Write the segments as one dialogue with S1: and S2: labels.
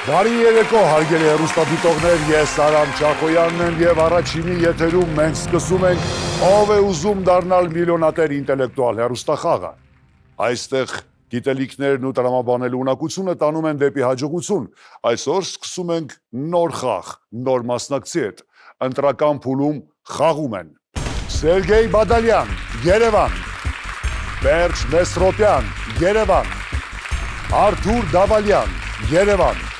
S1: Բարի երեկո, հարգելի հեռուստադիտողներ, ես Արամ Չախոյանն եմ եւ առաջինի եթերում մենք սկսում ենք «Ով է ուզում դառնալ միլիոնատեր ինտելեկտուալ» հեռուստախաղը։ Այստեղ գիտելիքներն ու տրամաբանելու ունակությունը տանում են դեպի հաջողություն։ Այսօր սկսում ենք նոր խաղ, նոր մասնակցի հետ։ Ընտրական փուլում խաղում են Սերգեյ Բադալյան, Երևան, Բերջ Մեսրոպյան, Երևան, Արթուր Դավալյան, Երևան,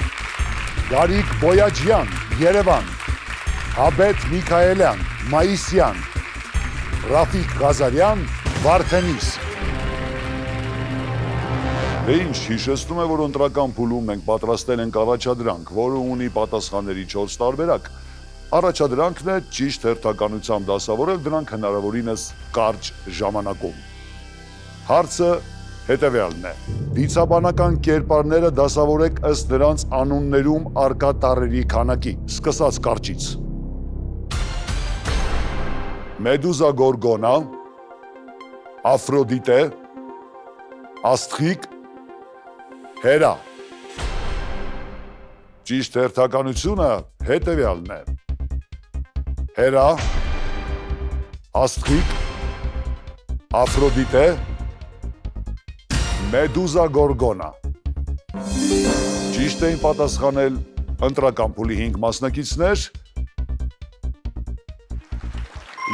S1: Գարիկ Բոյաջյան, Երևան, Հաբետ Միքայելյան, Մայիսյան, Ռաֆիկ Ղազարյան, Վարդենիս։ Դե ինչ, հիշեցնում է, որ ընտրական փուլում մենք պատրաստել ենք առաջադրանք, որը ունի պատասխանների 4 տարբերակ։ Առաջադրանքն է ճիշտ հերթականությամբ դասավորել դրանք հնարավորինս կարճ ժամանակում։ Հարցը հետևյալն է. դիցաբանական կերպարները դասավորեք ըստ նրանց անուններում առկա տառերի քանակի, սկսած կարճից։ Մեդուզա Գորգոնա, Աֆրոդիտե, Աստղիկ, Հերա։ Ճիշտ հերթականությունը հետևյալն է. Հերա, Աստղիկ, Աֆրոդիտե, Մեդուզա Գորգոնա։ Ճիշտ էին պատասխանել ընտրական փուլի 5 մասնակիցներ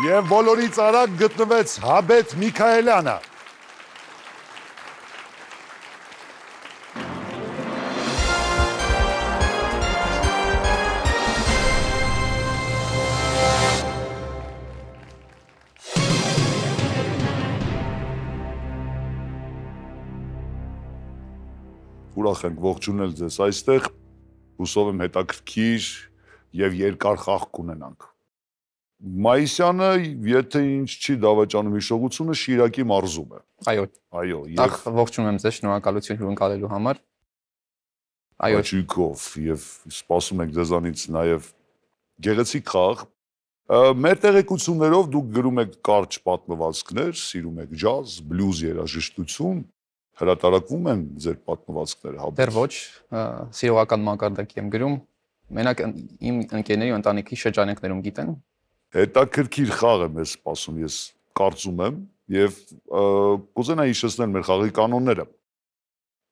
S1: եւ բոլորից արագ գտնվեց Հաբետ Միքայելյանը։ Ուրախ ենք ողջունել ձեզ այստեղ, հուսով եմ հետաքրքիր եւ երկար խաղ կունենանք։ Մայիսյանը, եթե ինչ չի դավաճանում հիշողությունը, Շիրակի մարզում է։
S2: Այո, նախ ողջունում եմ ձեզ, շնորհակալություն հյուրընկալելու համար։ Այո,
S1: Աչիկով եւ սպասում ենք ձեզանից նաեւ գեղեցիկ խաղ։ Մեր տեղեկություններով դուք գրում եք կարճ պատմվածքներ, սիրում եք ջազ, բլյուզ երաժշտություն, հրատարակվում են ձեր պատմվածքները։
S2: դեռ ոչ, սիրողական մակարդակի եմ գրում, մենակ իմ ընկերների ու ընտանիքի շրջանակներում գիտեն։
S1: Հետաքրքիր խաղ է մեզ սպասում, ես կարծում եմ, եւ կուզենայի հիշեցնել մեր խաղի կանոնները։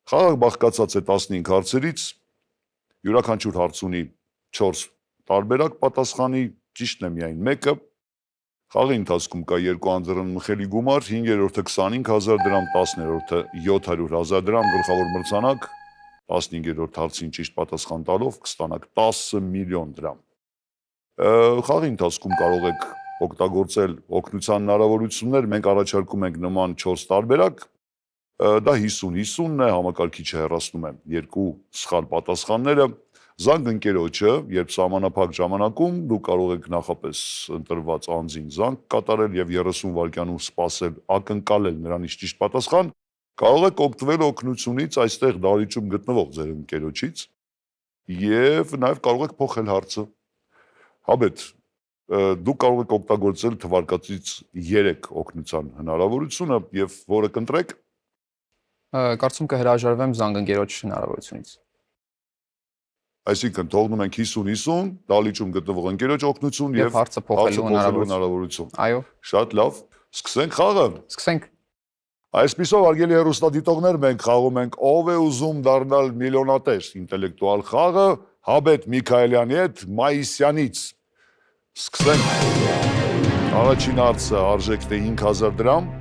S1: Խաղը բաղկացած է 15 հարցերից, յուրաքանչյուր հարց ունի 4 տարբերակ պատասխանի, ճիշտն է միայն մեկը։ Խաղի ընթացքում կա 2 անձեռնմխելի գումար, 5-րդը 25,000 դրամ, 10-րդը 700,000 դրամ, գլխավոր մրցանակ, 15-րդ հարցին ճիշտ պատասխան տալով կստանաք 10 միլիոն դրամ։ Խաղի ընթացքում կարող եք օգտագործել օգնության հնարավորություններ, մենք առաջարկում ենք նման 4 տարբերակ, դա 50-50-ն է, համակարգիչը հեռացնում է 2 սխալ պատասխանները, զանգ ընկերոջը, երբ սահմանափակ ժամանակում դուք կարող եք նախապես ընտրված անձին զանգ կատարել եւ 30 վայրկյանում սպասել, ակնկալել նրանից ճիշտ պատասխան, կարող եք օգտվել օգնությունից այստեղ դահլիճում գտնվող ձեր ընկերոջից եւ նաեւ կարող եք փոխել հարցը։ Հաբետ, դուք կարող եք օգտագործել թվարկածից 3 օգնության հնարավորությունը եւ որը կընտրեք։
S2: Կարծում կհրաժարվեմ զանգ ընկերոջ հնարավորությունից։
S1: Այսինքն թողնում ենք 50-50, դահլիճում գտնվող ընկերոջ օգնություն եւ
S2: հարցը փոխելու
S1: հնարավորություն։
S2: Այո։
S1: Շատ լավ, սկսենք խաղը։
S2: Սկսենք։
S1: Այսպիսով, հարգելի հեռուստադիտողներ, մենք խաղում ենք «Ով է ուզում դառնալ միլիոնատեր» ինտելեկտուալ խաղը Հաբետ Միքայելյանի հետ Մայիսյանից։ Սկսենք։ Առաջին հարցը արժեքն է 5,000 դրամ։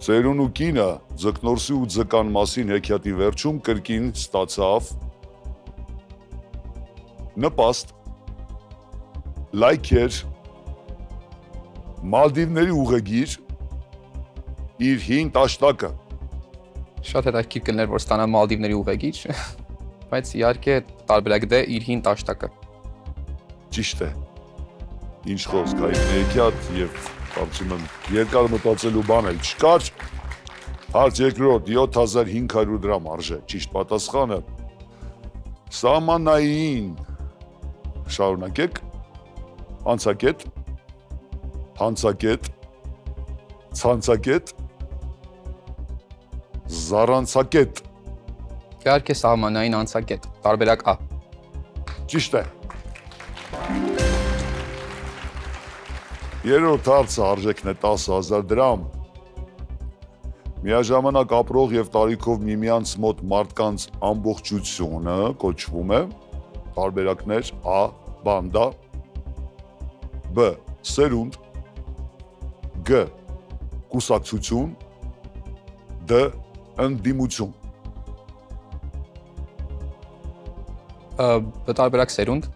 S1: Ծերուն ու կինը ձկնորսի ու ձկան մասին հեքիաթի վերջում կրկին ստացավ նպաստ, լայքեր, Մալդիվների ուղեգիր, իր հին տաշտակը։
S2: Շատ հետաքրքիր կլիներ, որ ստանա Մալդիվների ուղեգիր, բայց իհարկե տարբերակ դե իր հին տաշտակը։
S1: Ճիշտ է։ Ինչ խոսք, այդ հեքիաթ եւ կարծում եմ երկար մտածելու բան էլ չկար։ Հարց երկրորդ 7500 դրամ արժե, ճիշտ պատասխանը։ Սահմանային շարունակեք, անցակետ, հանցակետ, ցանցակետ, Զառանցակետ։
S2: Իհարկե սահմանային անցակետ, տարբերակ A։
S1: Ճիշտ է։ Երրորդ հարցը արժեքն է 10,000 դրամ։ Միաժամանակ ապրող եւ տարիքով միմյանց մոտ մարդկանց ամբողջությունը կոչվում է տարբերակներ A. բանդա, B. սերունդ, G. կուսակցություն, D. ընդդիմություն։
S2: Տարբերակ սերունդ։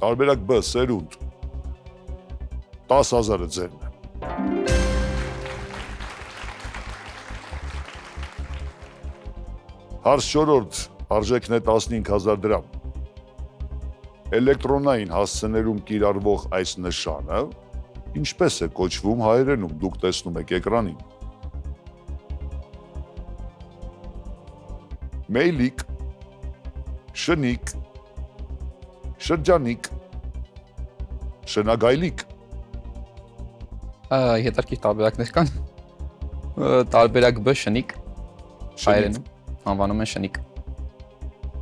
S1: Տարբերակ B. սերունդ։ 10,000-ը ձերն է։ Հարց 4, արժեքն է 15,000 դրամ։ Էլեկտրոնային հասցեներում կիրառվող այս նշանը ինչպես է կոչվում հայերենում, դուք տեսնում եք էկրանին։ Մեյլիկ, շնիկ, շրջանիկ, շնագայլիկ։
S2: Հետարքիր տարբերակներ կան։ Տարբերակ B շնիկ, հայերենում անվանում են շնիկ։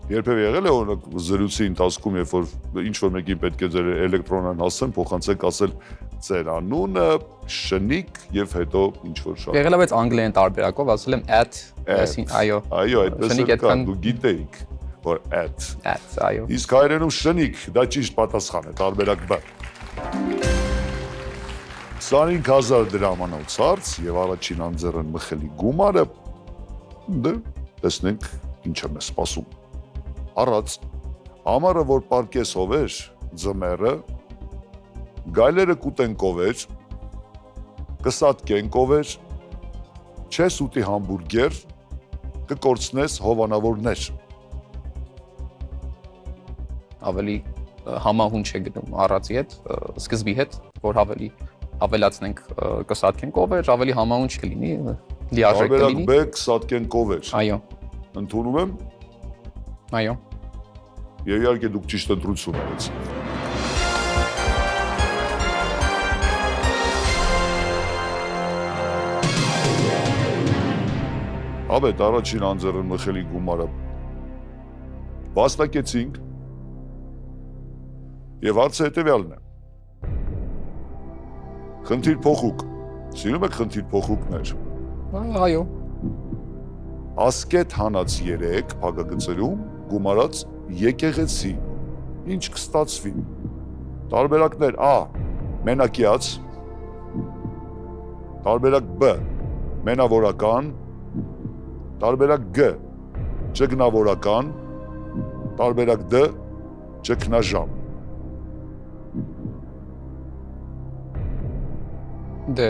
S1: Երբևէ եղել է օրինակ զրույցի ընթացքում, երբ որ ինչ-որ մեկին պետք է ձեր էլեկտրոնային հասցեն, փոխանցեք ասել ձեր անունը, շնիկ եւ հետո ինչ-որ շատ։
S2: Եղել է բայց անգլերեն տարբերակով, ասել եմ at, այո։
S1: Այո, այդպես է կա, դու գիտեիք, որ at,
S2: այո։
S1: Իսկ հայերենում շնիկ, դա ճիշտ պատասխան է, տարբերակ B։ 25,000 դրամանոց հարց եւ առաջին անձեռն մխելի գումարը դե տեսնենք ինչ է մեզ սպասում։ Առած ամառը որ պարկես հովեր, ձմեռը գայլերը կուտեն կովեր, կսատկեն կովեր, չես ուտի համբուրգեր, կկորցնես հովանավորներ։
S2: Ավելի համահունչ է գնում առածի հետ, սկզբի հետ, որ ավելի ավելացնենք կսատկեն կովեր, ավելի համահունչ կլինի, լիարժեք կլինի։
S1: Տարբերակ B կսատկեն կովեր։
S2: Այո։
S1: Ընդունում եմ։
S2: Այո։
S1: Եվ իհարկե դուք ճիշտ ընտրություն ունեցիք։ Հավետ առաջին անձեռն մխելի գումարը վաստակեցինք եւ հարցը հետեւյալն է։ Խնդիր փոխուկ։ Սիրում եք խնդիր փոխուկներ։
S2: Այո։
S1: Ասկետ հանած 3 փակագծերում գումարած եկեղեցի։ Ինչ կստացվի։ Տարբերակներ A. Մենակյաց։ Տարբերակ B. Մենավորական։ Տարբերակ G. Ճգնավորական։ Տարբերակ D. ճգնաժամ։
S2: Դե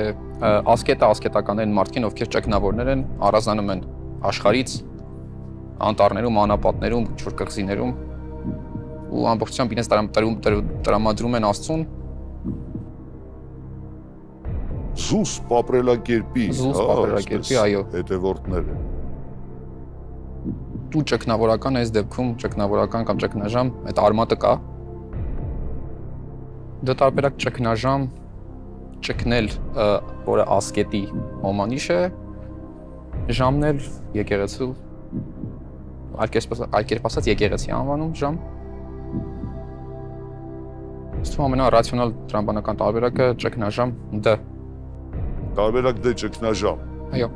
S2: ասկետական են մարդկին, ովքեր ճգնավորներ են, առանձնանում են աշխարից, անտառներում, անապատներում, ինչ-որ կղզիներում ու ամբողջությամբ իրենց տրամադրում են Աստծուն։
S1: Զուս պապրելակերպի,
S2: այո։
S1: հետևորդներ են։
S2: Դու ճգնավորական այս դեպքում, ճգնավորական կամ ճգնաժամ, այդ արմատը կա։ Դա տարբերակ ճգնաժամ, ճգնել, որը ասկետի հոմանիշ է, ժամնել եկեղեցու, այլ կերպ ասած եկեղեցի անվանում ժամ։ Ստում ամենառացիոնալ տրամաբանական տարբերակը ճգնաժամ D։
S1: Տարբերակ D ճգնաժամ։
S2: Այո։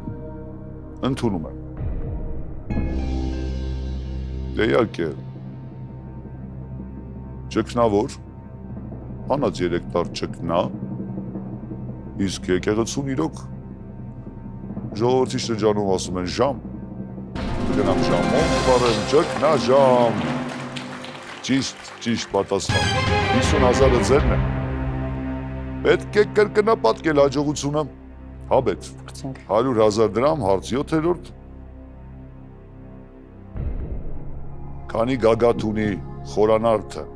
S1: Ընդունում եմ։ Դե իհարկե ճգնավոր, հանած 3 տար ճգնա, իսկ եկեղեցուն իրոք ժողովրդի շրջանում ասում են ժամ, կգնամ ժամով, բարեմ ճգնաժամ։ Ճիշտ պատասխան։ 50,000-ը ձերն է։ Պետք է կրկնապատկել հաջողությունը։ Հավետ, 100,000 դրամ, հարց 7-րդ։ Քանի գագաթ ունի խորանարդը։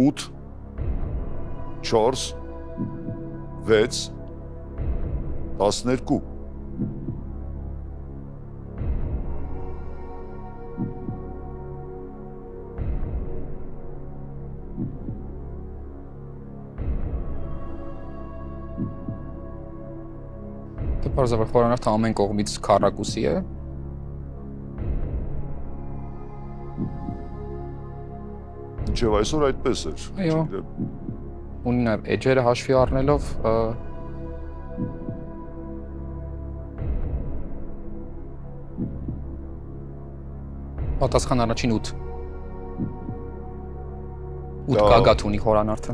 S1: 8, 4, 6, 12։
S2: Դե բարձրաբար խորանարդը ամեն կողմից քառակուսի է։
S1: Ինչեւ այսօր այդպես էր։
S2: Այո։ Ունի նաև էջերը հաշվի առնելով պատասխան առաջին 8 գագաթ ունի խորանարդը։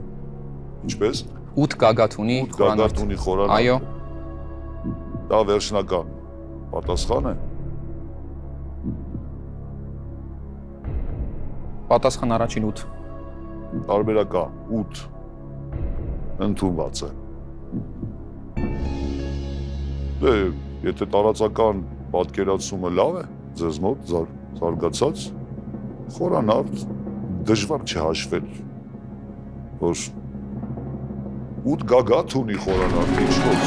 S1: Ինչպես։
S2: 8 գագաթ ունի
S1: 8 գագաթ ունի խորանարդը։
S2: Այո։
S1: Դա վերջնական պատասխան է։
S2: Պատասխան առաջին 8
S1: Տարբերակա 8 ընդունված է։ Դե, եթե տարածական պատկերացումը լավ է, ձեզ մոտ զարգացած, խորանարդ դժվար չի հաշվել, որ 8 գագաթ ունի խորանարդը, ինչ ոչ։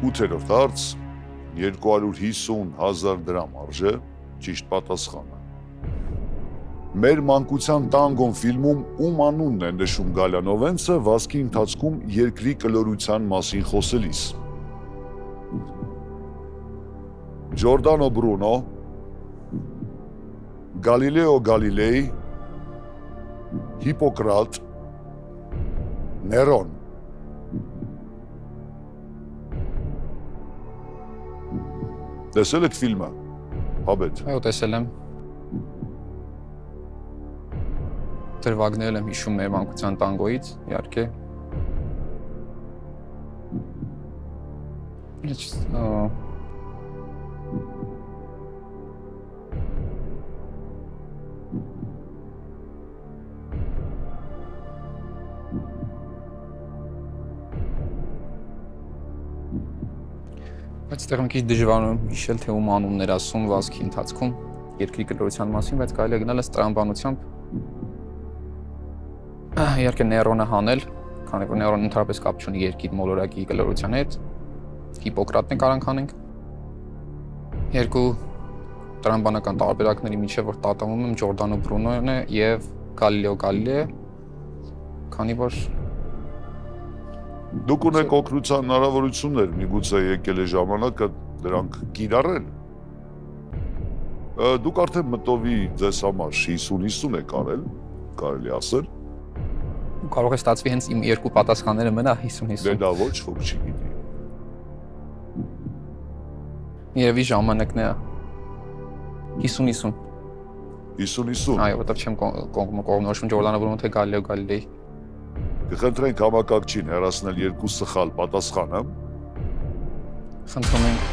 S1: Ութերորդ հարց 250,000 դրամ արժե, ճիշտ պատասխանը։ Մեր մանկության տանգոն ֆիլմում ում անունն է նշում Գալյանովենցը վազքի ընթացքում երկրի կլորության մասին խոսելիս։ Ջորդանո Բրունո, Գալիլեո Գալիլեյ, Հիպոկրատ, Ներոն։ Տեսել եք ֆիլմը, Հաբետ։
S2: Այո, տեսել եմ։ Դրվագներել եմ հիշում մեր մանկության տանգոյից, իհարկե։ Բայց այդտեղ մի քիչ դժվար է հիշել, թե ում անունն էր ասում վազքի ընթացքում երկրի կլորության մասին, բայց կարելի է գնալ ըստ տրամաբանությամբ իհարկե Ներոնը հանել, քանի որ Ներոնը ընդհանրապես կապ չունի երկիր մոլորակի կլորության հետ, Հիպոկրատն է կարանք հանենք։ Երկու տրամաբանական տարբերակների միջև որ տատանվում եմ Ջորդանո Բրունոն է եւ Գալիլեո Գալիլեյը, քանի որ
S1: Դուք ունեք օգնության հնարավորություններ, միգուցե եկել է ժամանակը դրանք կիրառել։ Դուք արդեն մտովի ձեզ համար 50-50 եք արել, կարելի ասել։
S2: Կարող է ստացվի հենց իմ երկու պատասխանները մնա 50-50։
S1: Դե դա ոչ ոք չի գիտի։
S2: Երևի ժամանակն է 50-50։
S1: 50-50։
S2: Այո, որտեղ չեմ կողմնորոշում Ջորդանո Բրունո թե Գալիլեո Գալիլեյ։
S1: Կխնդրենք համակարգչին հեռացնել երկու սխալ պատասխանը։
S2: Խնդրում ենք։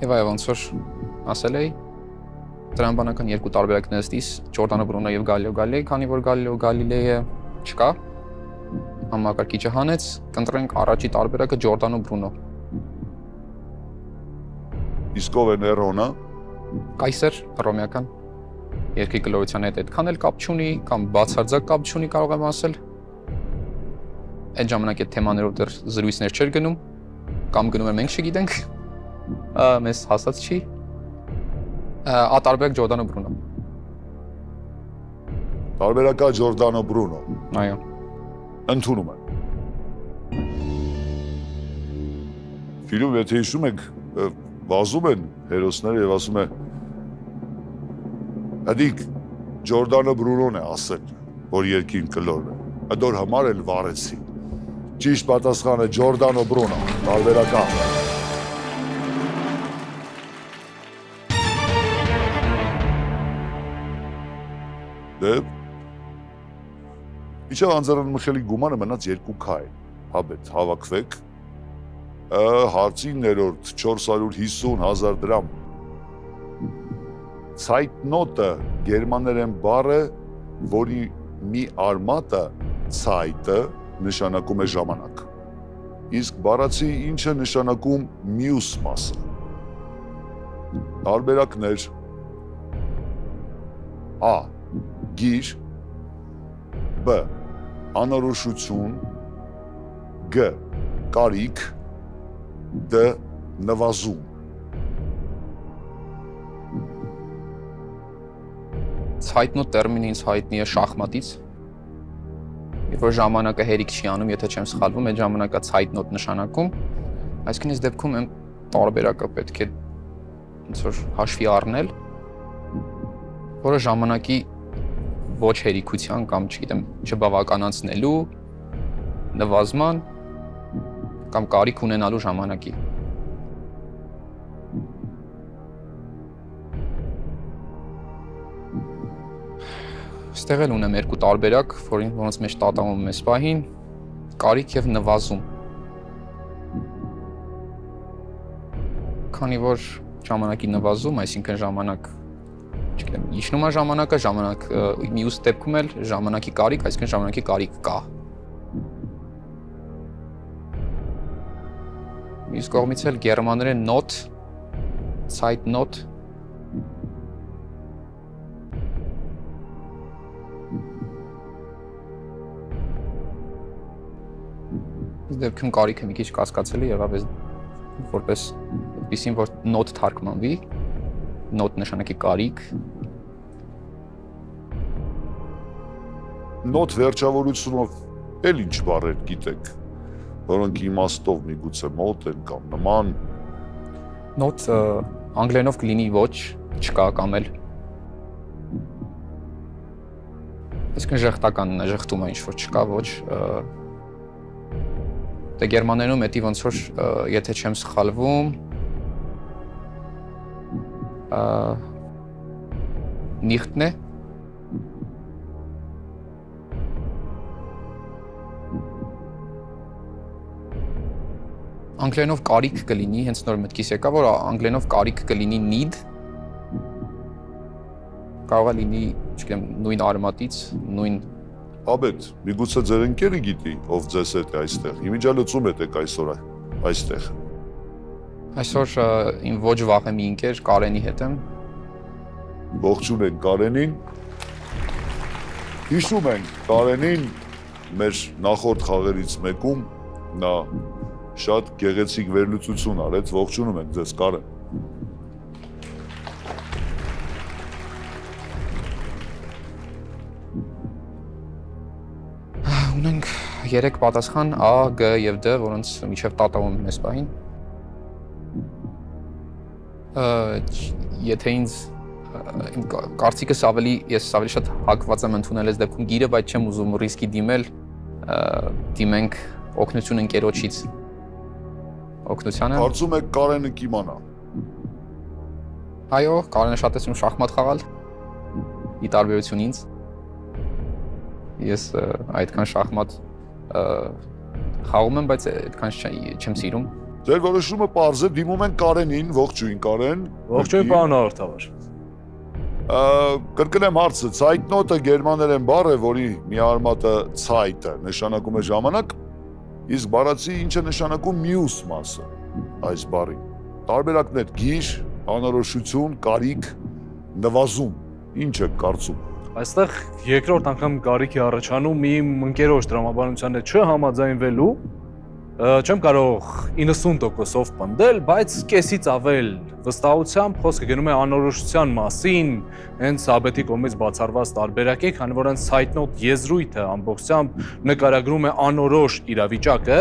S2: Եվ այո, ոնց որ ասել էի, տրամաբանական երկու տարբերակներ ըստիս Ջորդանո Բրունո եւ Գալիլեո Գալիլեյ, քանի որ Գալիլեո Գալիլեյը չկա, համակարգիչը հանեց, կընտրենք առաջի տարբերակը Ջորդանո Բրունո։
S1: Իսկ ով է Ներոնը։
S2: Կայսեր հռոմեական երկրի կլորության հետ այդքան էլ կապ չունի կամ բացարձակ կապ չունի կարող եմ ասել։ Այդ ժամանակ այդ թեմաներով դեռ զրույցներ չէր գնում կամ գնում էր մենք չգիտենք։ Մեզ հասած չի։ Ատարբերակ Ջորդանո Բրունո։
S1: Տարբերակա Ջորդանո Բրունո։
S2: Այո։
S1: Ընդունում եմ։ Ֆիլմում եթե հիշում եք, վազում են հերոսները եւ ասում է Հդիկ Ջորդանո Բրունոն է ասել, որ երկին կլոր է։ Այդ օր համար էլ վարեցի։ Ճիշտ պատասխանը Ջորդանո Բրունո, տարբերական։ Դե Իչավ անձարան մխելի գումանը մնաց 2K է։ Հաբետ, հավաքվեք։ Հարցին ներորդ 450,000 դրամ։ Ցայտնոտը գերմաներեն բառ է, որի մի արմատը ցայտը նշանակում է ժամանակ։ Իսկ բառացի ինչը նշանակում մյուս մասը։ Տարբերակներ A. Գիր B. Անորոշություն G. Կարիք D. Նվազում
S2: Ցայտնոտ տերմինը ինձ հայտնի է շախմատից։ Երբ որ ժամանակը հերիք չի անում, եթե չեմ սխալվում, այդ ժամանակա ցայտնոտ նշանակում, այսինքն այս դեպքում այն տարբերակը պետք է ոնց որ հաշվի առնել, որը ժամանակի ոչ հերիքության կամ, չգիտեմ, չբավականացնելու, նվազման կամ կարիք ունենալու ժամանակի։ Այստեղ էլ ունեմ երկու տարբերակ, որոնց մեջ տատանվում եմ այս պահին, կարիք եւ նվազում։ Քանի որ ժամանակի նվազում, այսինքն ժամանակ, չգիտեմ, իջնում է ժամանակը, մյուս դեպքում էլ ժամանակի կարիք, այսինքն ժամանակի կարիք կա։ Մյուս կողմից էլ գերմաներեն not, Zeitnot, դեպքում կարիքը մի քիչ կասկածելի եղավ այս որպես այդպեսին, որ not թարգմանվի, not նշանակի կարիք։
S1: Not վերջավորությունով էլ ինչ բառեր գիտեք, որոնք իմաստով միգուցե մոտ են կամ նման։
S2: Not անգլերենով կլինի ոչ, չկա կամ էլ։ Այսինքն ժխտականն է, ժխտում է ինչ-որ չկա, ոչ։ Դե գերմաներենում էդի ոնց որ եթե չեմ սխալվում նիխտն է անգլերենով կարիք կլինի, հենց նոր մտքիս եկա, որ անգլերենով կարիք կլինի need, կարող է լինի, չգիտեմ, նույն արմատից, նույն
S1: Աբետ, միգուցե ձեր ընկերը գիտի, ով ձեզ հետ է այստեղ, իմիջալուծում եք այսօր այստեղ։
S2: Այսօր իմ ոչ վաղեմի ընկեր Կարենի հետ եմ։
S1: Ողջուն ենք Կարենին։ Հիշում ենք Կարենին մեր նախորդ խաղերից մեկում նա շատ գեղեցիկ վերլուծություն արեց, ողջունում ենք ձեզ Կարեն։
S2: Ունենք 3 պատասխան A, G եւ D, որոնց միջև տատավում եմ այս պահին։ Եթե ինձ կարծիքս ես ավելի շատ հակված եմ ընդունել այս դեպքում գիրը, բայց չեմ ուզում ռիսկի դիմել, դիմենք օգնություն ընկերոջից։ Օգնությանը։
S1: Կարծում եք Կարենը կիմանա։
S2: Այո, Կարենը շատ է սիրում շախմատ խաղալ։ Ի տարբերություն ինձ։ Ես այդքան շախմատ խաղում եմ, բայց այդքան չեմ սիրում։
S1: Ձեր որոշումը պարզ է, դիմում են Կարենին, ողջույն Կարեն։
S3: Ողջույն պարոն հաղորդավար։
S1: Կրկնեմ հարցը, Zeitnot-ը գերմաներեն բառ է, որի մի արմատը Zeit-ը նշանակում է ժամանակ, իսկ բառացի ինչը նշանակում մյուս մասը այս բառի։ Տարբերակներ՝ գիր, անորոշություն, կարիք, նվազում։ Ինչ եք կարծում։
S3: Այստեղ երկրորդ անգամ կարիք է առաջանում իմ ընկերոջ տրամաբանության հետ չհամաձայնվելու, չեմ կարող 90%-ով պնդել, բայց կեսից ավել վստահությամբ խոսքը գնում է անորոշության մասին, հենց Աբետի կողմից բացառված տարբերակ է, քանի որ հենց Zeitnot եզրույթը ամբողջությամբ նկարագրում է անորոշ իրավիճակը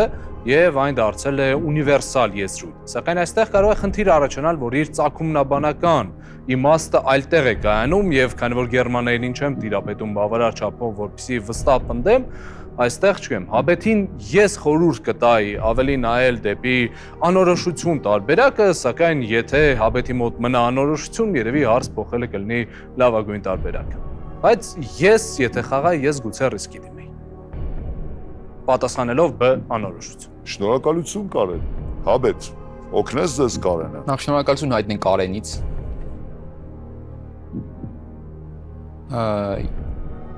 S3: եւ այն դարձել է ունիվերսալ եզրույթ։ Սակայն այստեղ կարող է խնդիր առաջանալ, որ իր ծագումնաբանական իմաստը այլտեղ է կայանում եւ քանի որ գերմաներենին չեմ տիրապետում բավարար չափով, որպեսզի վստահ պնդեմ, այստեղ չգիտեմ, Հաբետին ես խորհուրդ կտայի ավելի նայել դեպի անորոշություն տարբերակը, սակայն եթե Հաբետի մոտ մնա անորոշություն, երևի հարց փոխելը կլինի լավագույն տարբերակը։ Բայց ես, եթե խաղայի, ես գուցե ռիսկի դիմեի։ Պատասխանելով B անորոշություն։
S1: Շնորհակալություն Կարեն։ Հաբետ, օգնես ձեզ Կարենը։
S2: Նախ շնորհակալություն հայտնենք Կարենից։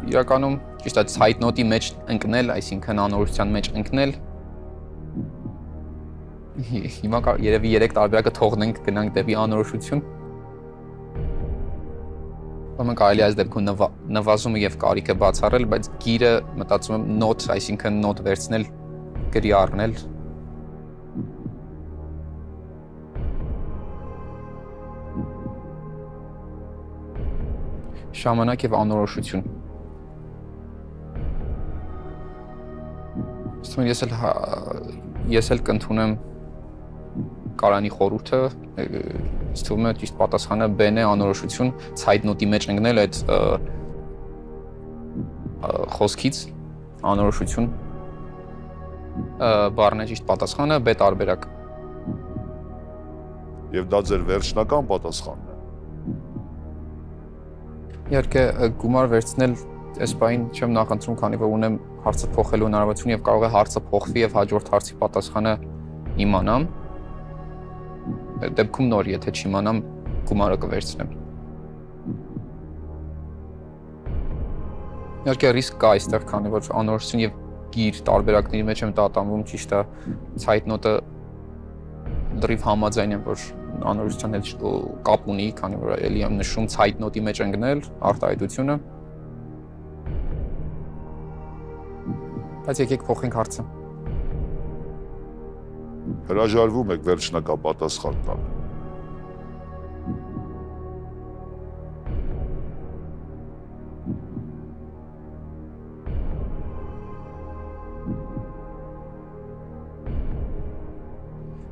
S2: Իրականում ճիշտ է Zeitnot-ի մեջ ընկնել, այսինքն անորոշության մեջ ընկնել։ Հիմա երևի 3 տարբերակը թողնենք, գնանք դեպի անորոշություն։ Ուրեմն կարելի է այս դեպքում նվազումը եւ կարիքը բացառել, բայց գիրը մտածում եմ not, այսինքն not վերցնել, գրի առնել։ ժամանակ եւ անորոշություն։ Ես էլ կընդունեմ Կարանի խորհուրդը, թվում է ճիշտ պատասխանը B-ն է, անորոշություն, ցայտնոտի մեջ ընկնել այդ խոսքից, անորոշություն բառն է ճիշտ պատասխանը, B տարբերակ։
S1: Եվ դա ձեր վերջնական պատասխանն է։
S2: Իհարկե գումար վերցնել այս բային չեմ նախընտրում, քանի որ ունեմ հարցը փոխելու հնարավորություն եւ կարող է հարցը փոխվի եւ հաջորդ հարցի պատասխանը իմանամ։ Դեպքում նոր, եթե չիմանամ, գումարը կվերցնեմ։ Իհարկե ռիսկ կա այստեղ, քանի որ անորոշություն եւ գիր տարբերակների մեջ եմ տատանվում, ճիշտ է, ցայտնոտը դրիվ համաձայն եմ, որ անորոշության հետ կապ ունի, քանի որ էլի եմ նշում ցայտնոտի մեջ ընկնել արտահայտությունը։ Բայց եկեք փոխենք հարցը։
S1: Հրաժարվում եք վերջնական պատասխան տալ։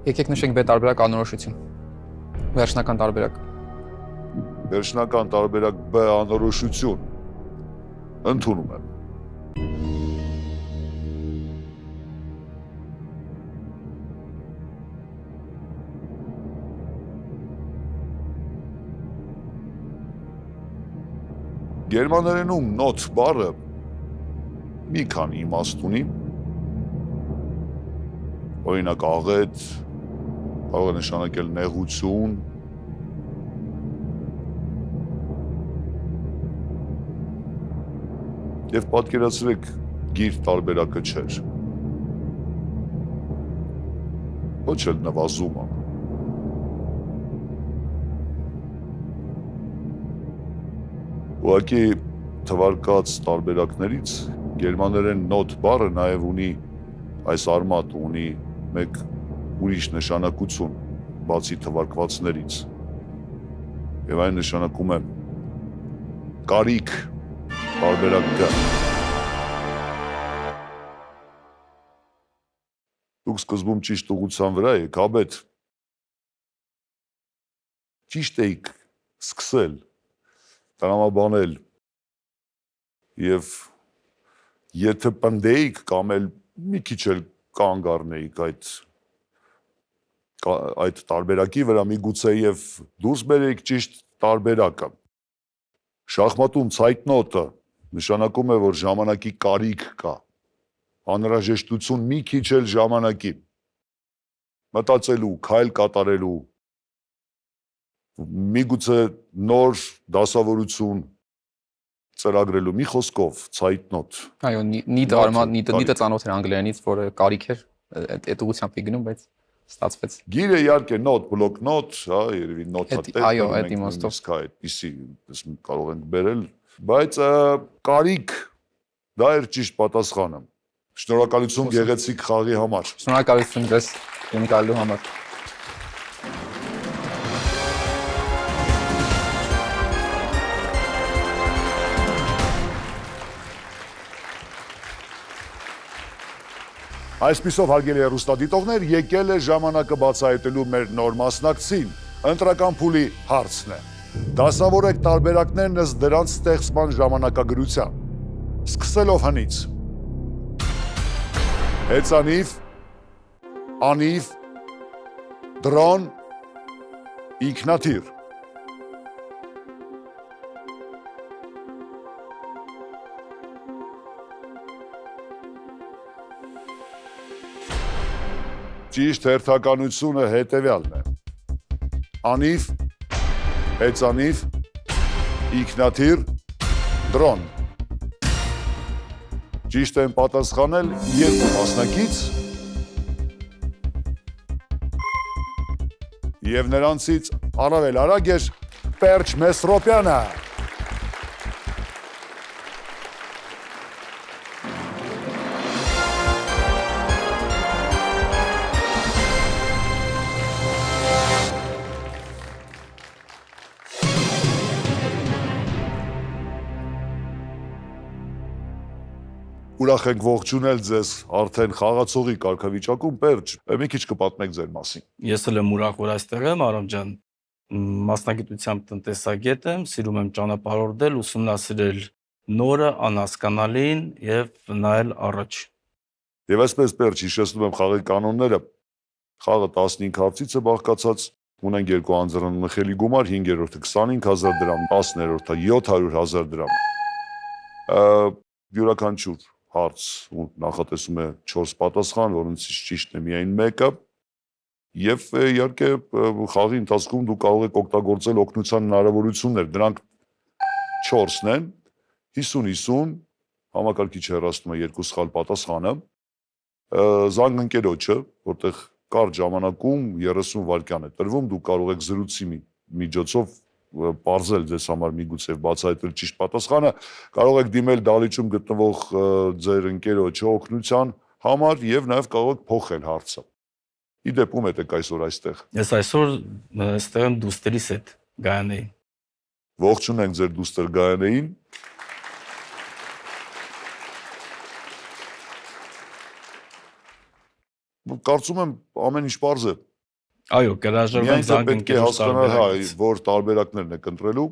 S2: Եկեք նշենք B տարբերակ անորոշություն։ Վերջնական տարբերակ։
S1: Վերջնական տարբերակ B անորոշություն։ Ընդունում եմ։ Գերմաներենում նոթ բառը մի քանի իմաստ ունի։ Օրինակ աղետ, կարող է նշանակել նեղություն, եւ պատկերացրեք գիր տարբերակը չէր։ Ոչ էլ նվազումը։ Ուղղակի թվարկած տարբերակներից գերմաներեն նոթ բառը նաև ունի այս արմատ ունի մեկ ուրիշ նշանակություն բացի թվարկվածներից եւ այն նշանակում է կարիք տարբերակ Գ։ Դուք սկզբում ճիշտ ուղղության վրա եք, աբետ ճիշտ էիք սկսել տրամաբանել եւ եթե պնդեիք կամ էլ մի քիչ էլ կանգ առնեիք այդ տարբերակի վրա միգուցե եւ դուրս բերեիք ճիշտ տարբերակը։ Շախմատում ցայտնոտը նշանակում է, որ ժամանակի կարիք կա, անհրաժեշտություն մի քիչ էլ ժամանակի մտածելու, քայլ կատարելու, միգուցե նոր դասավորություն ծրագրելու, մի խոսքով ցայտնոտ։
S2: Այո, նիդը ծանոթ էր անգլերենից, որը կարիք էր, այդ ուղղությամբ էի գնում, բայց ստացվեց։
S1: Գիրը իհարկե նոտ, բլոկ նոտ, հա, երևի նոթա տեղ։
S2: Այո, այդ իմաստով
S1: այդպիսի կարող ենք բերել, բայց կարիք դա էր ճիշտ պատասխանը։ Շնորհակալություն գեղեցիկ խաղի համար։
S2: Շնորհակալություն ձեզ գնալու համար։
S1: Այսպիսով հարգելի հեռուստադիտողներ, եկել է ժամանակը բացահայտելու մեր նոր մասնակցին, ընտրական փուլի հարցն է։ Դասավորեք տարբերակներն ըստ դրանց ստեղծման ժամանակագրության։ Սկսելով հնից։ Հեծանիվ, անիվ, դրոն, ինքնաթիռ։ Ճիշտ հերթականությունը հետևյալն է։ Անիվ, հեծանիվ, ինքնաթիռ, դրոն։ Ճիշտ են պատասխանել երկու մասնակից եւ նրանցից առավել արագ էր Պերճ Մեսրոպյանը։ Ուրախ ենք ողջունել ձեզ արդեն խաղացողի կարգավիճակում, Պերճ, մի քիչ կպատմեք ձեր մասին։
S4: Ես էլ եմ ուրախ, որ այստեղ եմ, Արամ ջան։ Մասնագիտությամբ տնտեսագետ եմ, սիրում եմ ճանապարհորդել, ուսումնասիրել նորը, անհասկանալին եւ նայել առաջ։
S1: Եվ այսպես Պերճ, հիշեցնում եմ խաղի կանոնները։ Խաղը 15 հարցից է բաղկացած, ունենք երկու անձեռնմխելի գումար, 5-րդը 25000 դրամ, 10-րդը 700,000 դրամ։ Յուրաքանչյուր հարց նախատեսում է 4 պատասխան, որոնցից ճիշտն է միայն մեկը։ Եվ իհարկե խաղի ընթացքում դուք կարող եք օգտագործել օգնության հնարավորություններ, դրանք 4-ն են, 50-50, համակարգիչը հեռացնում է 2 սխալ պատասխանը, զանգընկերոջը, որտեղ կարճ ժամանակում 30 վայրկյան է տրվում, դուք կարող եք զրույցի միջոցով պարզել ձեզ համար միգուցե բացահայտել ճիշտ պատասխանը, կարող եք դիմել դահլիճում գտնվող ձեր ընկերոջը օգնության համար եւ նաեւ կարող եք փոխել հարցը։ Ի դեպ ում եք այսօր այստեղ։
S4: Ես այսօր այստեղ եմ դուստերիս հետ Գայանեին։
S1: Ողջունենք ձեր դուստր Գայանեին։ Կարծում եմ ամեն ինչ պարզ է։
S4: Այո, կհրաժարվեմ զանգընկերոջ տարբերակից։
S1: Որ տարբերակներն եք ընտրելու։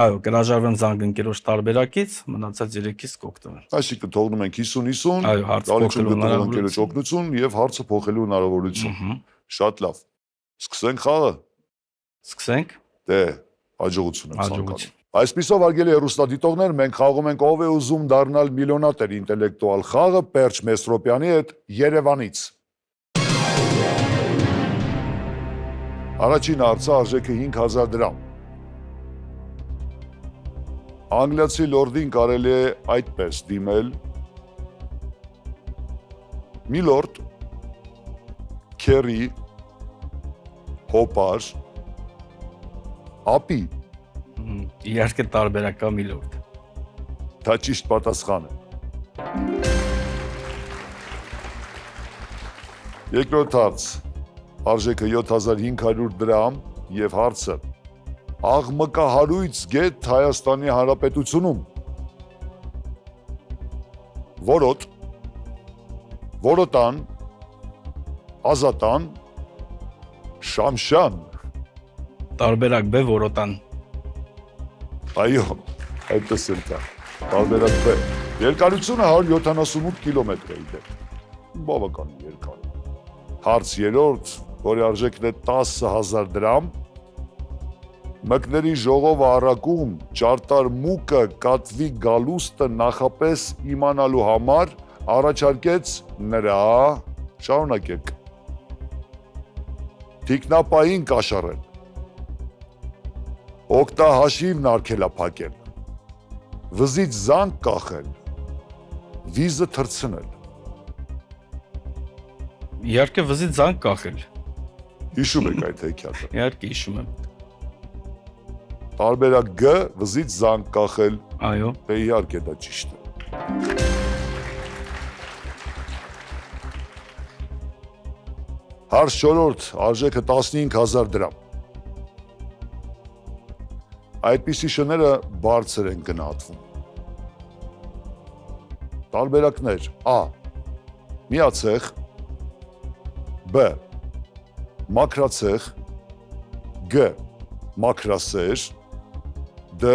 S4: Այո, կհրաժարվեմ զանգընկերոջ տարբերակից, մնացած 3-ից կօգտվեմ։
S1: Այսինքն թողնում ենք 50-50,
S4: Այո, հարց փոխելու
S1: ընկերոջ օգնություն եւ հարցը փոխելու հնարավորություն։ Շատ լավ։ Սկսենք խաղը։
S4: Սկսենք։
S1: Դե, հաջողություն եմ ցանկանում։
S4: Հաջողություն։
S1: Այսպիսով արգելի հեռուստադիտողներ, մենք խաղում ենք ով է ուզում դառնալ միլիոնատեր ինտելեկտուալ խաղը Պերճ Մեսրոպյանի հետ Երևանից։ Առաջին հարցը արժեքը 5000 դրամ։ Անգլիացի լորդին կարելի է այդպես դիմել. Միլորդ, քերի, հոպար, ապի։
S4: Իհարկե տարբերակա միլորդ։
S1: Դա ճիշտ պատասխան է։ Երկրորդ հարց, արժեքը 7500 դրամ եւ հարցը. աղմկահարույց գետ Հայաստանի Հանրապետությունում։ Որոտ, որոտան, ազատան, շամշան։
S4: Տարբերակ B որոտան։
S1: Այո, այդպես էլ կա։ Տարբերակ B։ Երկարությունը 178 կիլոմետր է իդեպ։ Բավականին երկար։ Հարց երրորդ, որի արժեքն է 10000 դրամ։ Մկների ժողովը առակում ճարտար մուկը կատվի գալուստը նախապես իմանալու համար առաջարկեց նրա, շարունակեք, թիկնապային կաշառել, օգտահաշիվն արգելափակել, վզից զանգ կախել, վիզը թռցնել։
S4: Իհարկե վզից զանգ կախել։
S1: Հիշում եք այդ հեքիաթը։
S4: Իհարկե հիշում եմ։
S1: Տարբերակ G, վզից զանգ կախել։
S4: Այո։
S1: Դե իհարկե դա ճիշտ է։ Հարց չորրորդ, արժեքը 15000 դրամ։ Այդպիսի շները բարձր են գնահատվում։ Տարբերակներ A. Միացեղ, B. Մաքրացեղ, G. Մաքրասեր, D.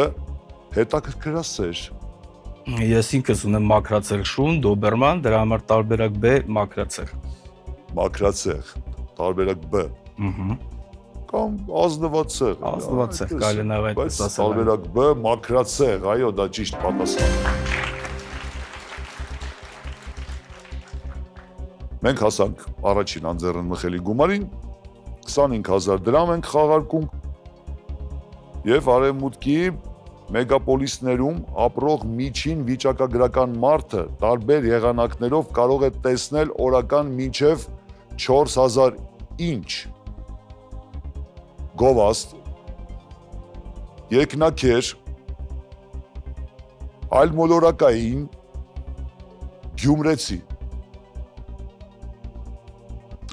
S1: Հետաքրքրասեր։
S4: Ես ինքս ունեմ մաքրացել շուն, դոբերման, դրա համար տարբերակ B մաքրացել։
S1: Մաքրացեղ, տարբերակ B։ Կամ ազնվացեղ։
S4: Ազնվացեղ, կարելի է նաև այդպես ասել։
S1: Տարբերակ B, մաքրացեղ, այո, դա ճիշտ պատասխան է։ Մենք հասանք առաջին անձեռնմխելի գումարին, 25000 դրամ ենք խաղարկում եւ արևմուտքի մեգապոլիսներում ապրող միջին վիճակագրական մարդը տարբեր եղանակներով կարող է տեսնել օրական մինչև 4000 ինչ գովաստ, երկնաքեր, այլմոլորակային, գյումրեցի։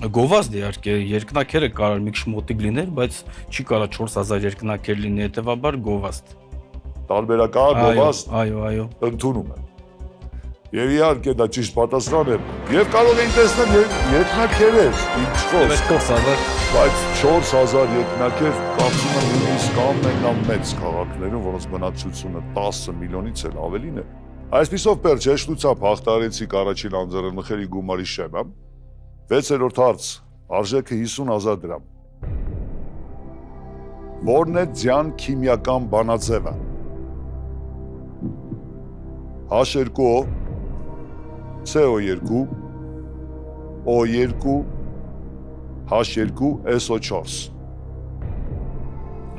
S4: Գովազդ իհարկե երկնակերը կարող մի քիչ մոտիկ լիներ, բայց չի կարող 4000 երկնակեր լինի, հետեւաբար գովազդ։
S1: Տարբերակա գովաստ։
S4: Այո։
S1: Ընդունում եմ։ Եվ իհարկե դա ճիշտ պատասխան է։ Եվ կարող էին տեսնել երկնակերեր, ինչ խոսք,
S4: 4000
S1: բայց 4000 երկնակեր կարծում եմ նույնիսկ ամենամեծ քաղաքներում, որոնց բնակչությունը 10 միլիոնից էլ ավելին է։ Այսպիսով Պերճ հեշտությամբ հաղթարեցիք առաջին անձեռնմխերի գումարի շեմը։ 6-րդ հարց, արժեքը 50,000 դրամ։ Որն է ձյան քիմիական բանաձևը։ H2O, CO2, O2, H2, SO4։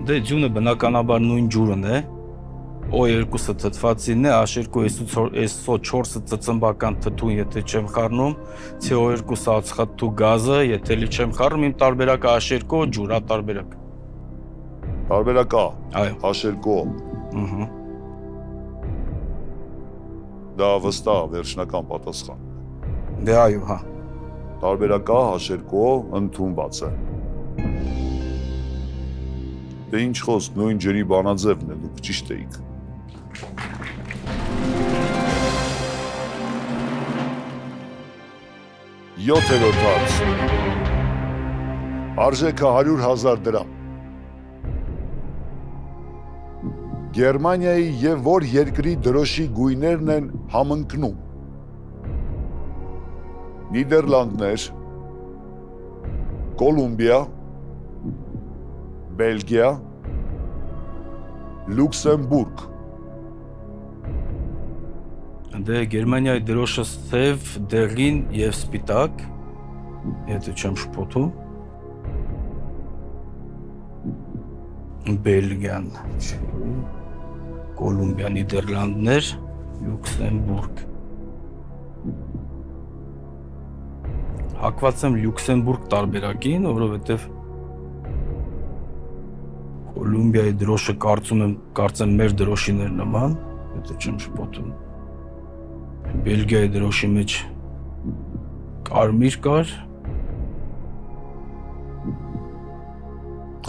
S4: Դե ջունը բնականաբար նույն ջուրն է։ O2-ը թթվածինն է, H2 SO4-ը ծծմբական թթուն, եթե չեմ խառնում, CO2-ը ածխաթթու գազը, եթե լի չեմ խառնում, իմ տարբերակը H2 ջուր, տարբերակ։
S1: Տարբերակ A,
S4: Այո։
S1: H2O։
S4: Ահա։
S1: Դա վստահ վերջնական պատասխան։
S4: Դե այո, հա։
S1: Տարբերակ A, H2O ընդունված է։ Դե ինչ խոսք, նույն ջրի բանաձևն է, դուք ճիշտ էիք։ Յոթերորդ հարց։ Արժեքը 100,000 դրամ։ Գերմանիայի եւ որ երկրի դրոշի գույներն են համընկնում։ Նիդերլանդներ, Կոլումբիա, Բելգիա, Լյուքսեմբուրգ։
S4: Դե Գերմանիայի դրոշը սև, դեղին եւ սպիտակ, եթե չեմ շփոթում։ Բելգիան, Կոլումբիա, Նիդերլանդներ, Լյուքսեմբուրգ։ Հակված եմ Լյուքսեմբուրգ տարբերակին, որովհետեւ Կոլումբիայի դրոշը կարծեմ մեր դրոշիներ նման, եթե չեմ շփոթում։ Բելգիայի դրոշի մեջ կարմիր կար։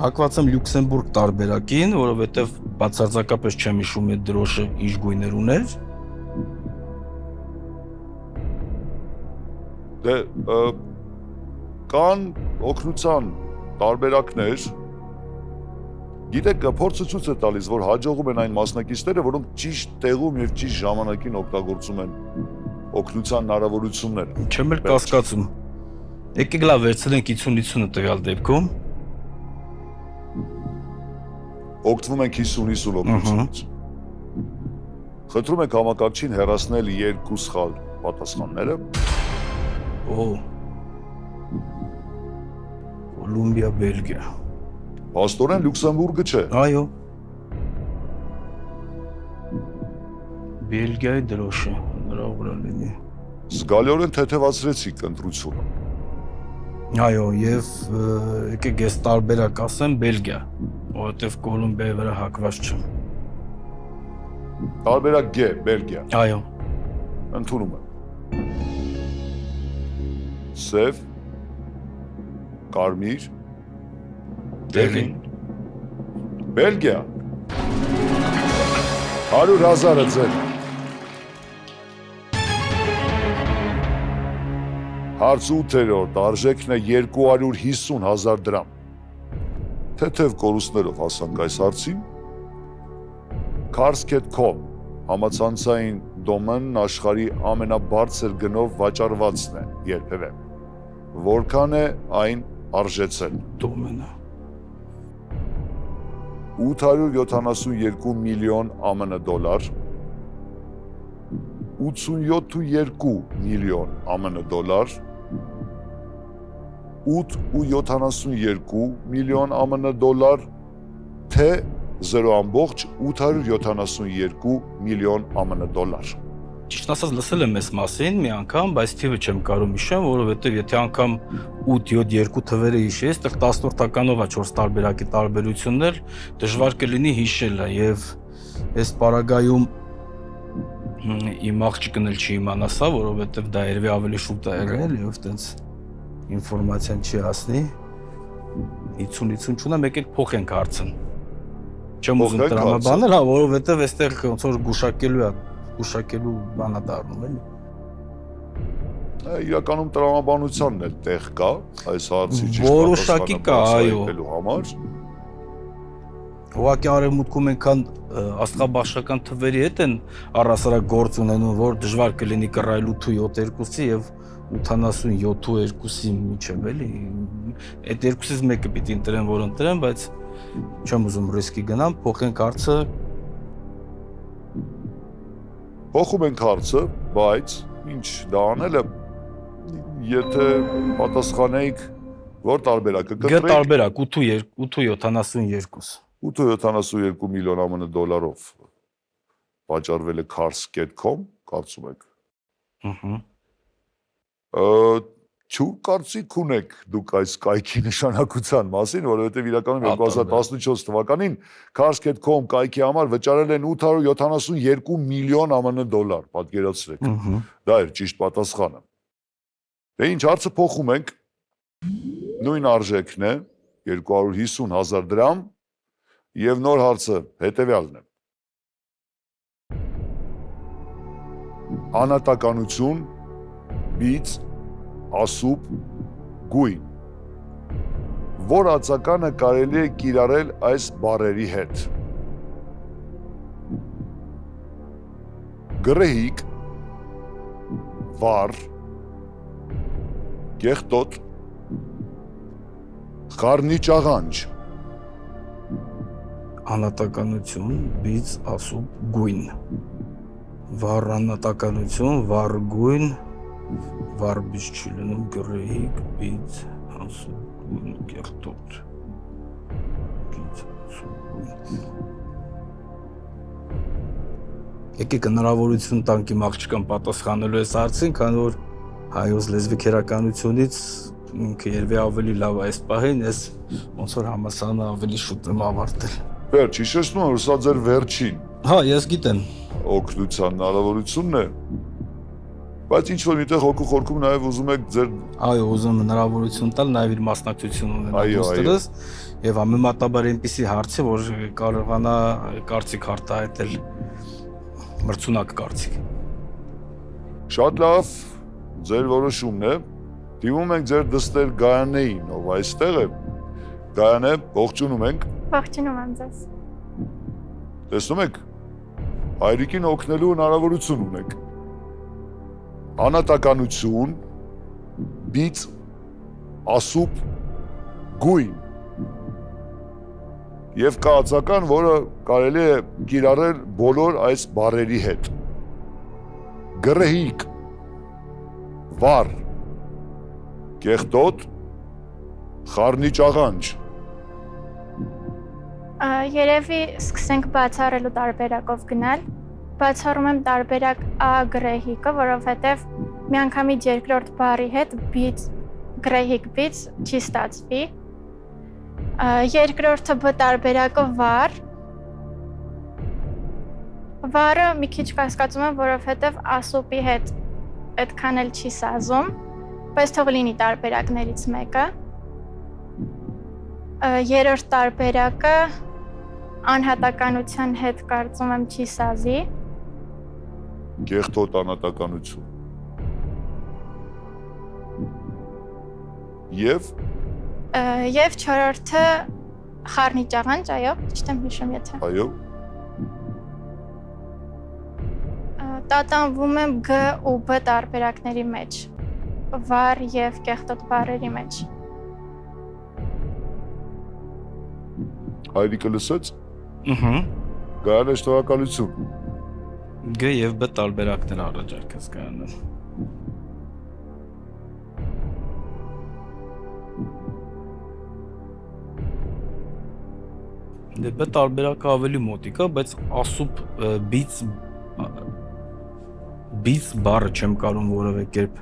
S4: Հակված եմ Լյուքսեմբուրգ տարբերակին, որովհետև բացարձակապես չեմ հիշում այդ դրոշը ինչ գույներ ուներ։
S1: Դե կան օգնության տարբերակներ։ Գիտեք, փորձը ցույց է տալիս, որ հաջողում են այն մասնակիցները, որոնք ճիշտ տեղում եւ ճիշտ ժամանակին օգտագործում են օգնության հնարավորությունները։
S4: Չեմ էլ կասկածում։ Եկեք լավ վերցնենք 50-50-ը տվյալ դեպքում։
S1: Օգտվում ենք 50-50 օգնությունից։ Խնդրում ենք համակարգչին հեռացնել 2 սխալ պատասխանները։
S4: Օ։ Կոլումբիա, Բելգիա։
S1: Փաստորեն Լյուքսեմբուրգը չէ։
S4: Այո։ Բելգիայի դրոշը, նրա վրա լինի։
S1: Զգալիորեն թեթևացրեցիք ընտրությունը։
S4: Այո, եւ եկեք ես տարբերակ ասեմ Բելգիա, որովհետեւ Կոլումբիայի վրա հակված չեմ։
S1: Տարբերակ G, Բելգիա։
S4: Այո։
S1: Ընդունում եմ։ Սև, կարմիր,
S4: Դեղին։
S1: Բելգիա։ 100,000-ը ձեր։ Հարց 8-րդ, արժեքն է 250,000 դրամ։ Թեթև կորուստներով հասանք այս հարցին։ Cars.com համացանցային դոմենն աշխարհի ամենաբարձր գնով վաճառվածն է երբևէ։ Որքան է այն արժեցել։
S4: Դոմենը
S1: 872 միլիոն ԱՄՆ դոլար, 87.2 միլիոն ԱՄՆ դոլար, 8.72 միլիոն ԱՄՆ դոլար, թե 0.872 միլիոն ԱՄՆ դոլար։
S4: Ճիշտ ասած լսել եմ այս մասին մի անգամ, բայց թիվը չեմ կարող հիշեմ, որովհետև եթե անգամ 8-7-2 թվերը հիշես, այդտեղ 10-րդականով է 4 տարբերակի տարբերություններ, դժվար կլինի հիշելը եւ այս պարագայում իմ աղջիկն էլ չի իմանա սա, որովհետև դա երևի ավելի շուտ է եղել եւ այդտենց ինֆորմացիան չի ասնի 50-50 չունեմ, եկեք փոխենք հարցն։ Չեմ ուզում տրամաբանել, հա, որովհետև այստեղ ոնց որ գուշակելու բանա դառնում էլի։
S1: իրականում տրամաբանությանն էլ տեղ կա այս հարցի
S4: Որոշակի կա, այո։
S1: համար։
S4: Ուղղակի արևմուտքում այնքան աստղաբաշխական թվերի հետ են առհասարակ գործ ունենում, որ դժվար կլինի կռայլ 8-7-2-ի եւ 87-2-ի միջև էլի։ Այդ երկուսից մեկը պիտի ընտրեն, որ ընտրեն, բայց չեմ ուզում ռիսկի գնամ, փոխենք հարցը։
S1: Փոխում ենք հարցը, բայց ինչ դա անելը եթե պատասխանեիք որ տարբերակը
S4: Գ տարբերակ 8.72
S1: 8.72 միլիոն ԱՄՆ դոլարով վաճառվել է cars.com, կարծում եք։ Չու կարծիք ունեք դուք այս կայքի նշանակության մասին, որովհետև իրականում 2014 թվականին cars.com կայքի համար վճարել են 872 միլիոն ԱՄՆ դոլար, պատկերացրեք։ Դա էր ճիշտ պատասխանը։ Դե ինչ հարցը փոխում ենք, նույն արժեքն է 250,000 դրամ եւ նոր հարցը հետեւյալն է։ Անհատականություն, բիծ, ասուբ, գույն։ Որ ածականը կարելի է կիրառել այս բառերի հետ։ Գրեհիկ, վառ, կեղտոտ, խառնիճաղանջ։
S4: Անհատականություն, բիծ, ասուբ, գույն։ Վառ անհատականություն, վառ գույն, վառ բիծ չի լինում, գրեհիկ, բիծ, ասուբ, գույն, կեղտոտ։ Բիծ, ասուբ, գույն։ Եկեք հնարավորություն տանք իմ աղջկան պատասխանելու այս հարցին, քանի որ հայոց լեզվի քերականությունից ինքը երևի ավելի լավ է այս պահին, ես ոնց որ համասարանը ավելի շուտ եմ ավարտել։
S1: Վերջ, հիշեցնում եմ, որ սա ձեր վերջին
S4: Հա, ես գիտեմ։
S1: օգնության հնարավորությունն է, բայց ինչ-որ միտեղ հոգու խորքում նաև ուզում եք ձեր
S4: Այո, ուզում եմ հնարավորություն տալ նաև իր մասնակցություն ունենալ
S1: Այո,
S4: դոստերս եւ համեմատաբար այնպիսի հարցի, որ կարողանա կարծիք արտահայտել մրցունակ կարծիք։
S1: Շատ լավ, ձեր որոշումն է։ Դիմում ենք ձեր դստեր Գայանեին, ով այստեղ է։ Գայանե, ողջունում ենք։
S5: Ողջունում եմ ձեզ։
S1: Տեսնում եք, հայրիկին օգնելու հնարավորություն ունեք։ Անհատականություն, բիծ, ասուբ, գույն։ Եվ կա ածական, որը կարելի է կիրառել բոլոր այս բառերի հետ։ Գրեհիկ, վառ, կեղտոտ, խառնիճաղանջ։
S5: Երևի սկսենք բացառելու տարբերակով գնալ։ Բացառում եմ տարբերակ A գրեհիկը, որովհետև միանգամից երկրորդ բառի հետ բիծ, գրեհիկ բիծ չի ստացվի։ Երկրորդը B տարբերակը վառ։ Վառը մի քիչ կասկածում եմ, որովհետև ասուպի հետ այդքան էլ չի սազում, բայց թող լինի տարբերակներից մեկը։ Երրորդ տարբերակը անհատականության հետ կարծում եմ չի սազի։
S1: Կեղտոտ անհատականություն։ Եվ
S5: Եվ չորրորդը խառնիճաղանջ, այո, ճիշտ եմ հիշում, եթե։
S1: այո,
S5: Տատանվում եմ G ու B տարբերակների մեջ, վառ եւ կեղտոտ բառերի մեջ։
S1: հայրիկը լսեց։
S4: Ըհը։
S1: Գայանե, շնորհակալություն։
S4: Գ եւ B տարբերակներ առաջարկես կանան։ Դե B տարբերակը ավելի մոտիկ է, բայց ասուբ բիծ բառը չեմ կարող որևէ կերպ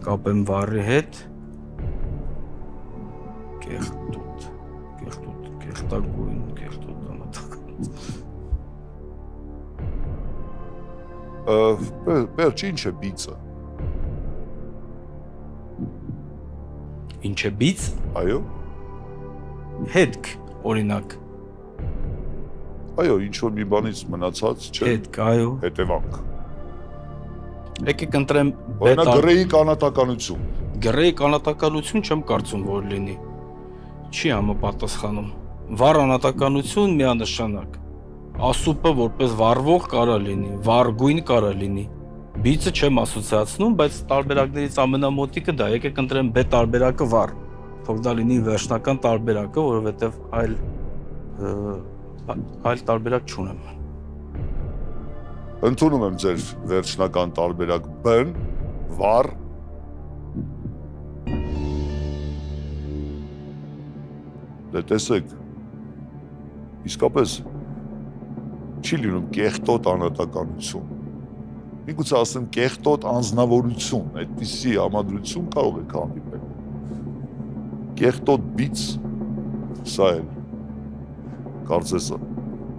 S4: կապեմ վառի հետ։ Կեղտոտ, կեղտագույն, կեղտոտ անհատական։
S1: Վերջ, ինչ է բիծը։
S4: Ինչ է բիծ։
S1: Այո,
S4: Հետք, օրինակ։
S1: այո, ինչ որ մի բանից մնացած չէ։
S4: Հետք, այո։
S1: Հետևանք։
S4: Եկեք ընտրեմ
S1: Օրինակ գրեի կանատականություն։
S4: գրեի կանատականություն չեմ կարծում որ լինի։ Չի համապատասխանում։ Վառ անատականություն միանշանակ։ Ասուպը որպես վառվող կարա լինի, վառգույն կարա լինի։ Բիցը չեմ ասոցիացնում, բայց տարբերակներից ամենամոտիկը դա եկեք ընտրեմ B տարբերակը վառ։ Թող դա լինի վերջնական տարբերակը, որովհետև այլ տարբերակ չունեմ։
S1: Ընդունում եմ ձեր վերջնական տարբերակ B-ն, վառ։ Դե տեսեք, իսկապես չի լինում կեղտոտ անհատականություն։ Միգուցե ասեմ կեղտոտ անձնավորություն, այդպիսի համադրություն կարող եք հանդիպել։ Կեղտոտ բիծ, սա էլ կարծես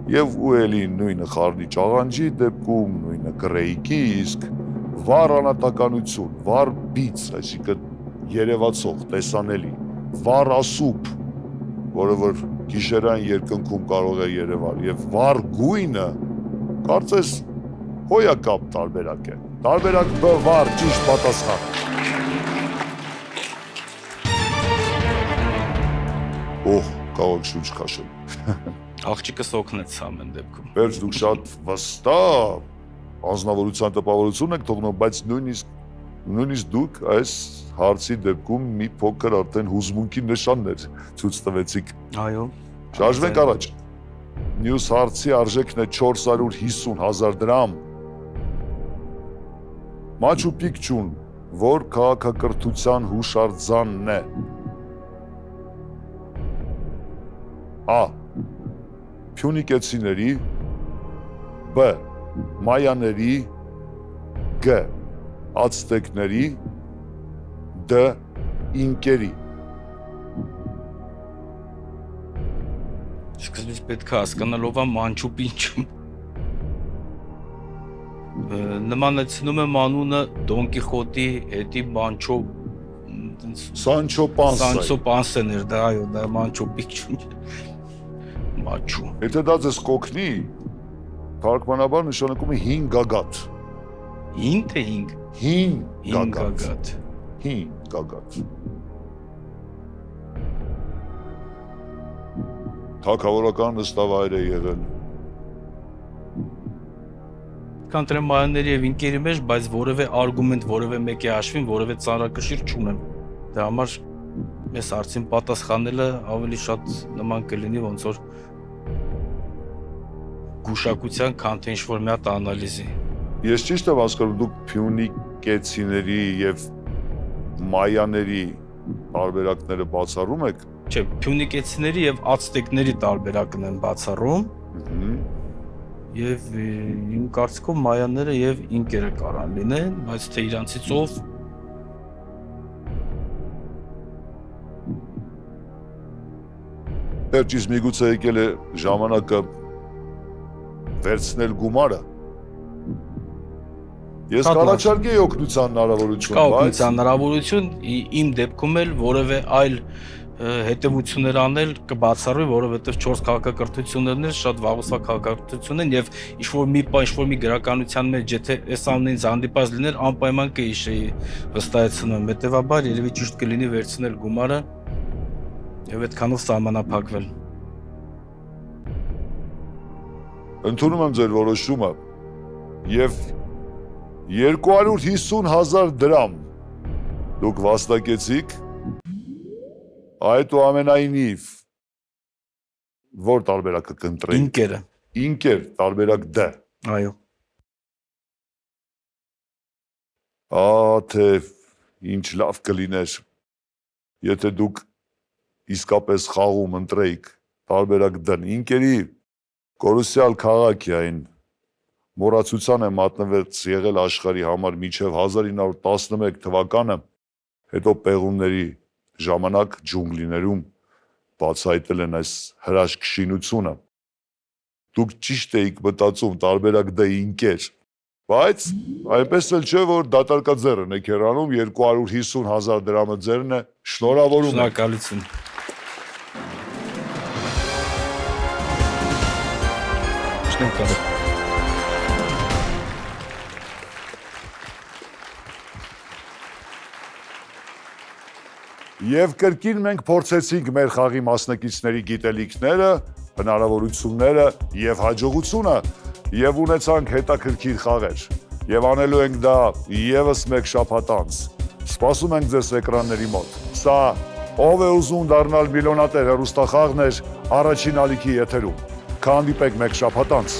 S1: եւ ու էլի նույնը խառնի ճաղանջի դեպքում, նույնը գրեիկի, իսկ վառ անհատականություն, վառ բիծ, այսինքն երևացող, տեսանելի, վառ ասուփ, որը որ գիշերային երկնքում կարող է երևալ եւ վառ գույնը կարծես հոյակապ տարբերակ է։ Տարբերակ B վառ ճիշտ պատասխան։ Օհ, կարող շունչ քաշել։
S4: Աղջիկս օգնեց ամեն դեպքում։
S1: Վերջ դուք շատ վստահ անձնավորության տպավորություն եք թողնում, բայց նույնիսկ դուք այս հարցի դեպքում մի փոքր արդեն հուզմունքի նշաններ ցույց տվեցիք։
S4: Այո։
S1: Շարժվենք առաջ։ Մյուս հարցի արժեքն է 450,000 դրամ։ Մաչու Պիկչուն որ քաղաքակրթության հուշարձանն է։ A. Փյունիկեցիների, B. Մայաների, G. Ացտեկների, D. Ինկերի։
S4: Սկզբից պետք է հասկանալով եմ Մանչու Պինչում։ Նմանեցնում եմ անունը Դոն Կիխոտի հետի Մանչո
S1: Սանչո Պանսա։
S4: Սանչո Պանսեն էր դա, այո, դա Մանչու Պինչում։ Մաչու։
S1: Եթե դա ձեզ կօգնի, թարգմանաբար նշանակում է 5 գագաթ։
S4: 5 թե 5։
S1: 5 գագաթ։
S4: գագաթ։
S1: 5 գագաթ։ Թագավորական նստավայր է եղել։
S4: Կանտրեմ Մայանների եւ ինկերի մեջ, բայց որևէ արգումենտ, որևէ մեկի հաշվին, որևէ ծանրակշիռ չունեմ։ Դրա համար այս հարցին պատասխանելը ավելի շատ նման կլինի ոնց որ գուշակության, քան թե ինչ-որ մի հատ անալիզի։
S1: Ես ճիշտ եմ հասկանում, դուք փյունիկեցիների եւ մայաների տարբերակները բացառում եք։
S4: Չէ, փյունիկեցիների եւ ացտեկների տարբերակն են բացառում։ Եվ իմ կարծիքով մայաները եւ ինկերը կարան լինեն, բայց թե իրանցից ով
S1: Վերջից միգուցե եկել է ժամանակը վերցնել գումարը։ Ես կանաչարկեի օգնության հնարավորություն,
S4: կա օգնության հնարավորություն, իմ դեպքում էլ որևէ այլ հետևություններ անել կբացառվի, որովհետև 4 քաղաքակրթություններն էլ շատ վաղուսվա քաղաքակրթություն են եւ ինչ-որ մի գրականության մեջ եթե այս ամենից հանդիպած լիներ անպայման կհիշեի վստահեցնում, հետեւաբար երևի ճիշտ կլինի վերցնել գումարը եւ այդքանով սահմանափակվել։
S1: Ընդունում եմ ձեր որոշումը եւ 250,000 դրամ դուք վաստակեցիք Այդուամենայնիվ որ տարբերակը կընտրեիք։
S4: Ինկերը։
S1: Ինկեր տարբերակ D։
S4: Այո։
S1: Թե ինչ լավ կլիներ, եթե դուք իսկապես խաղում ընտրեիք տարբերակ D-ն։ Ինկերի կորուսյալ քաղաք է այն մոռացության է մատնված եղել աշխարհի համար մինչև 1911 թվականը, հետո պեղումների ժամանակ ջունգլիներում բացահայտել են այս հրաշք շինությունը։ Դուք ճիշտ էիք մտածում տարբերակ D ինկեր, բայց այնպես էլ չէ, որ դատարկաձեռն եք հեռանում, 250,000 դրամը ձերն է, շնորհավորում եմ։
S4: Շնորհակալություն։ Չեմ կարող։
S1: Եվ կրկին մենք փորձեցինք մեր խաղի մասնակիցների գիտելիքները, հնարավորությունները եւ հաջողությունը եւ ունեցանք հետաքրքիր խաղեր։ Եվ անելու ենք դա եւս մեկ շաբաթ անց։ Սպասում ենք ձեզ էկրանների մոտ։ Սա ով է ուզում դառնալ միլիոնատեր հեռուստախաղն էր առաջին ալիքի եթերում։ Կհանդիպենք մեկ շաբաթ անց։